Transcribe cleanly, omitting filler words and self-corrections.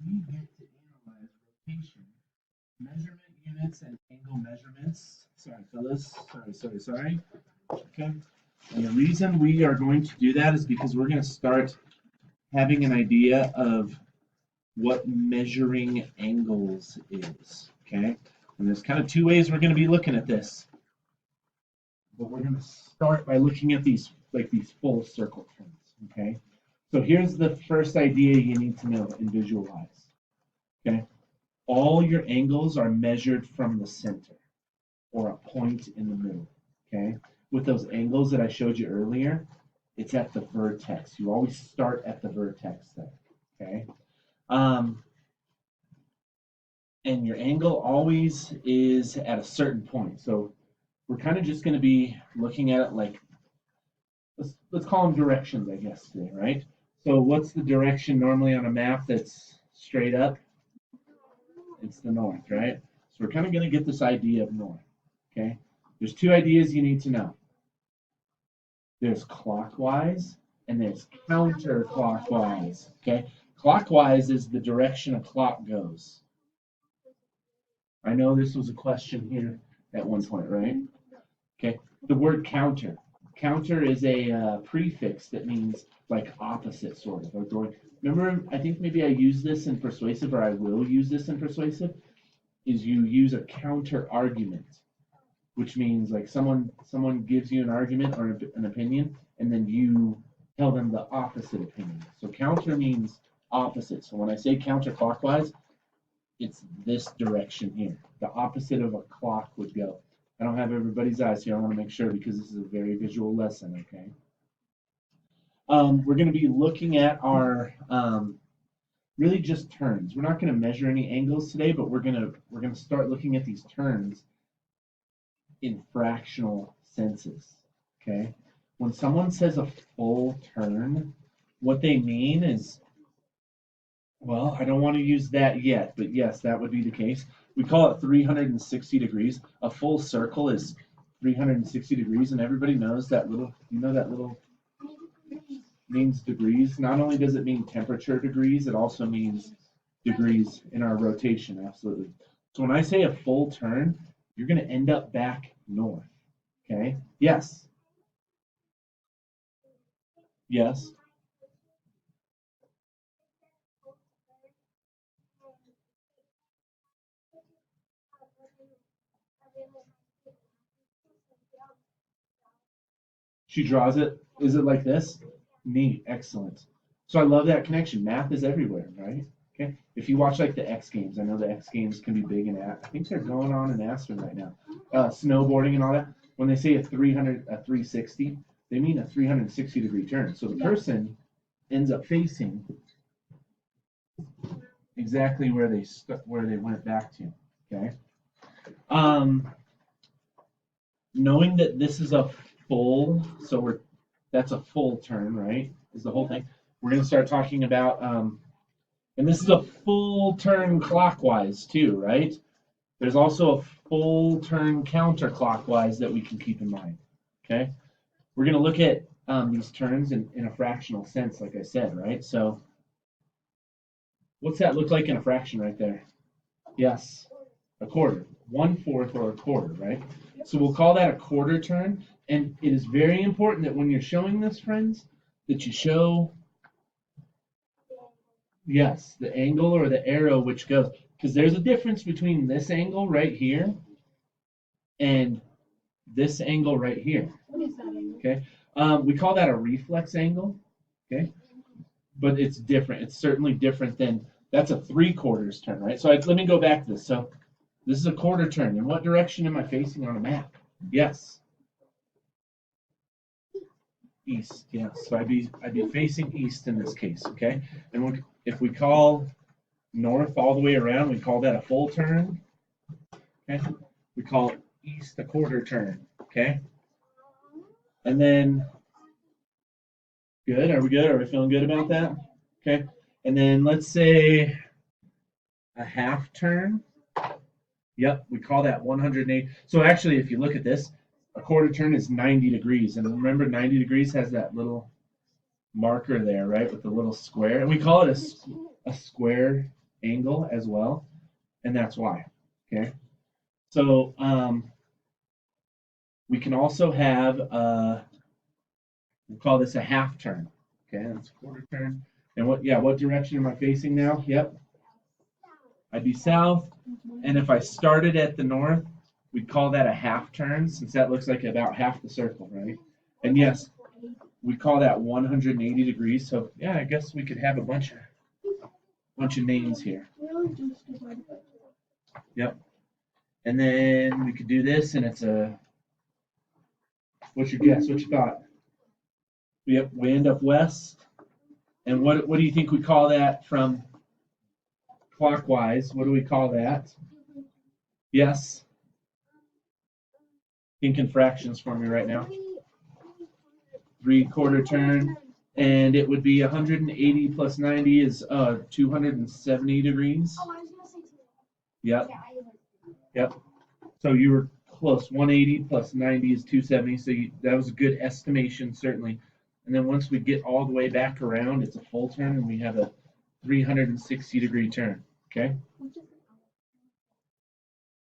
we get to analyze rotation, measurement units, and angle measurements. Sorry, fellas. Sorry. Okay. And the reason we are going to do that is because we're going to start having an idea of what measuring angles is. Okay. And there's kind of two ways we're going to be looking at this. But we're going to start by looking at these full circle turns. Okay. So here's the first idea you need to know and visualize. Okay. All your angles are measured from the center or a point in the middle. Okay. With those angles that I showed you earlier, it's at the vertex. You always start at the vertex there. Okay. And your angle always is at a certain point. So we're kind of just going to be looking at it like, let's call them directions, I guess, today, right? So what's the direction normally on a map that's straight up? It's the north, right? So we're kind of going to get this idea of north, okay? There's two ideas you need to know. There's clockwise and there's counterclockwise, okay? Clockwise is the direction a clock goes. I know this was a question here at one point, right? Okay, the word counter. Counter is a prefix that means like opposite, sort of. Or, remember, I think maybe I use this in persuasive, or I will use this in persuasive, is you use a counter argument, which means like someone gives you an argument or an opinion, and then you tell them the opposite opinion. So counter means opposite. So when I say counterclockwise, it's this direction here. The opposite of a clock would go. I don't have everybody's eyes here. I want to make sure because this is a very visual lesson, okay? We're going to be looking at our really just turns. We're not going to measure any angles today, but we're going to start looking at these turns in fractional senses, okay? When someone says a full turn, what they mean is, well, I don't want to use that yet, but yes, that would be the case. We call it 360 degrees. A full circle is 360 degrees, and everybody knows that little, that little means degrees. Not only does it mean temperature degrees, it also means degrees in our rotation, absolutely. So when I say a full turn, you're going to end up back north, okay? Yes. Yes. She draws it. Is it like this? Neat. Excellent. So I love that connection. Math is everywhere, right? Okay. If you watch like the X Games, I know the X Games can be big, and I think they're going on in Aspen right now. Snowboarding and all that. When they say a 360, they mean a 360-degree turn. So the person ends up facing exactly where they went back to. Okay. Knowing that this is a full, so that's a full turn, right? Is the whole thing. We're going to start talking about, and this is a full turn clockwise too, right? There's also a full turn counterclockwise that we can keep in mind, okay? We're going to look at these turns in a fractional sense, like I said, right? So what's that look like in a fraction right there? Yes, a quarter, 1/4 or a quarter, right? So we'll call that a quarter turn. And it is very important that when you're showing this, friends, that you show, yes, the angle or the arrow which goes. Because there's a difference between this angle right here and this angle right here. What is that angle? Okay. We call that a reflex angle. Okay. But it's different. It's certainly different than, that's a 3/4 turn, right? So let me go back to this. So this is a quarter turn. In what direction am I facing on a map? Yes. East, yes. So I'd be facing east in this case, okay? And if we call north all the way around, we call that a full turn. Okay. We call east a quarter turn. Okay. And then good. Are we good? Are we feeling good about that? Okay. And then let's say a half turn. Yep, we call that 180. So actually, if you look at this, a quarter turn is 90 degrees. And remember, 90 degrees has that little marker there, right, with the little square. And we call it a square angle as well, and that's why. Okay. So we can also have we'll call this a half turn. Okay, that's a quarter turn. And what direction am I facing now? Yep, I'd be south. And if I started at the north, we'd call that a half turn, since that looks like about half the circle, right? And yes, we call that 180 degrees. So yeah, I guess we could have a bunch of names here. Yep. And then we could do this, and it's a. What's your guess? What you thought? Yep, we end up west. And what do you think we call that from clockwise? What do we call that? Yes. Think in fractions for me right now. 3/4 turn. And it would be 180 plus 90 is 270 degrees. Oh, I was gonna say two. Yep. Yeah, Yep. So you were close. 180 plus 90 is 270. So that was a good estimation, certainly. And then once we get all the way back around, it's a full turn, and we have a 360-degree turn. Okay. What's